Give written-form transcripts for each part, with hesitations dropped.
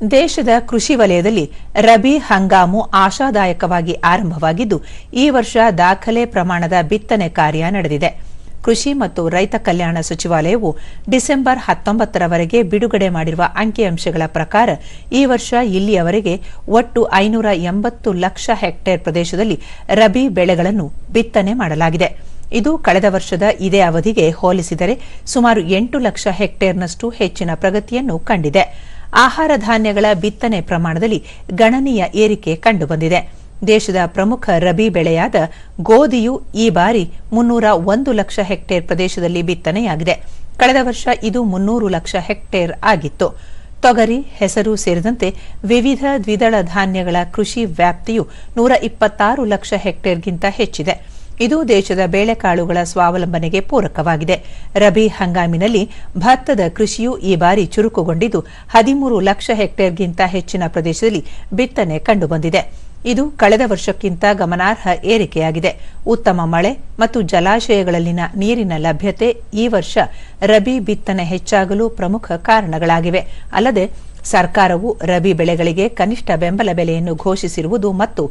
ದೇಶದ ಕೃಷಿ ವಲಯದಲ್ಲಿ ರಬಿ ಹಂಗಾಮು ಆಶಾದಾಯಕವಾಗಿ ಆರಂಭವಾಗಿದ್ದು, ಈ ವರ್ಷ ದಾಖಲೆ ಪ್ರಮಾಣದ ಬಿತ್ತನೆ ಕಾರ್ಯ ನಡೆದಿದೆ. ಕೃಷಿ ಮತ್ತು ರೈತ ಕಲ್ಯಾಣ ಸಚಿವಾಲಯವು ಡಿಸೆಂಬರ್ 19ರವರೆಗೆ ಬಿಡುಗಡೆ ಮಾಡಿರುವ ಅಂಕಿಅಂಶಗಳ ಪ್ರಕಾರ ಈ ವರ್ಷ ಇಲ್ಲಿಯವರೆಗೆ ಒಟ್ಟು 580 ಲಕ್ಷ ಹೆಕ್ಟೇರ್ ಪ್ರದೇಶದಲ್ಲಿ ರಬಿ ಬೆಳೆಗಳನ್ನು ಬಿತ್ತನೆ ಮಾಡಲಾಗಿದೆ. ಇದು ಕಳೆದ ವರ್ಷದ ಇದೇ ಅವಧಿಗೆ ಹೋಲಿಸಿದರೆ ಸುಮಾರು 8 ಲಕ್ಷ ಹೆಕ್ಟೇರ್ನಷ್ಟು ಹೆಚ್ಚಿನ ಪ್ರಗತಿಯನ್ನು ಕಂಡಿದೆ. ಆಹಾರ ಧಾನ್ಯಗಳ ಬಿತ್ತನೆ ಪ್ರಮಾಣದಲ್ಲಿ ಗಣನೀಯ ಏರಿಕೆ ಕಂಡುಬಂದಿದೆ. ದೇಶದ ಪ್ರಮುಖ ರಬಿ ಬೆಳೆಯಾದ ಗೋಧಿಯು ಈ ಬಾರಿ 301 ಲಕ್ಷ ಹೆಕ್ಟೇರ್ ಪ್ರದೇಶದಲ್ಲಿ ಬಿತ್ತನೆಯಾಗಿದೆ. ಕಳೆದ ವರ್ಷ ಇದು 300 ಲಕ್ಷ ಹೆಕ್ಟೇರ್ ಆಗಿತ್ತು. ತೊಗರಿ, ಹೆಸರು ಸೇರಿದಂತೆ ವಿವಿಧ ದ್ವಿದಳ ಧಾನ್ಯಗಳ ಕೃಷಿ ವ್ಯಾಪ್ತಿಯು 126 ಲಕ್ಷ ಹೆಕ್ಟೇರ್ಗಿಂತ ಹೆಚ್ಚಿದೆ. ಇದು ದೇಶದ ಬೇಳೆಕಾಳುಗಳ ಸ್ವಾವಲಂಬನೆಗೆ ಪೂರಕವಾಗಿದೆ. ರಬಿ ಹಂಗಾಮಿನಲ್ಲಿ ಭತ್ತದ ಕೃಷಿಯು ಈ ಬಾರಿ ಚುರುಕುಗೊಂಡಿದ್ದು 13 ಲಕ್ಷ ಹೆಕ್ಟೇರ್ಗಿಂತ ಹೆಚ್ಚಿನ ಪ್ರದೇಶದಲ್ಲಿ ಬಿತ್ತನೆ ಕಂಡುಬಂದಿದೆ. ಇದು ಕಳೆದ ವರ್ಷಕ್ಕಿಂತ ಗಮನಾರ್ಹ ಏರಿಕೆಯಾಗಿದೆ. ಉತ್ತಮ ಮಳೆ ಮತ್ತು ಜಲಾಶಯಗಳಲ್ಲಿನ ನೀರಿನ ಲಭ್ಯತೆ ಈ ವರ್ಷ ರಬಿ ಬಿತ್ತನೆ ಹೆಚ್ಚಾಗಲು ಪ್ರಮುಖ ಕಾರಣಗಳಾಗಿವೆ. ಅಲ್ಲದೆ ಸರ್ಕಾರವು ರಬಿ ಬೆಳೆಗಳಿಗೆ ಕನಿಷ್ಠ ಬೆಂಬಲ ಬೆಲೆಯನ್ನು ಘೋಷಿಸಿರುವುದು ಮತ್ತು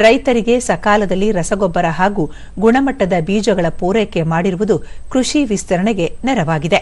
ರೈತರಿಗೆ ಸಕಾಲದಲ್ಲಿ ರಸಗೊಬ್ಬರ ಹಾಗೂ ಗುಣಮಟ್ಟದ ಬೀಜಗಳ ಪೂರೈಕೆ ಮಾಡಿರುವುದು ಕೃಷಿ ವಿಸ್ತರಣೆಗೆ ನೆರವಾಗಿದೆ.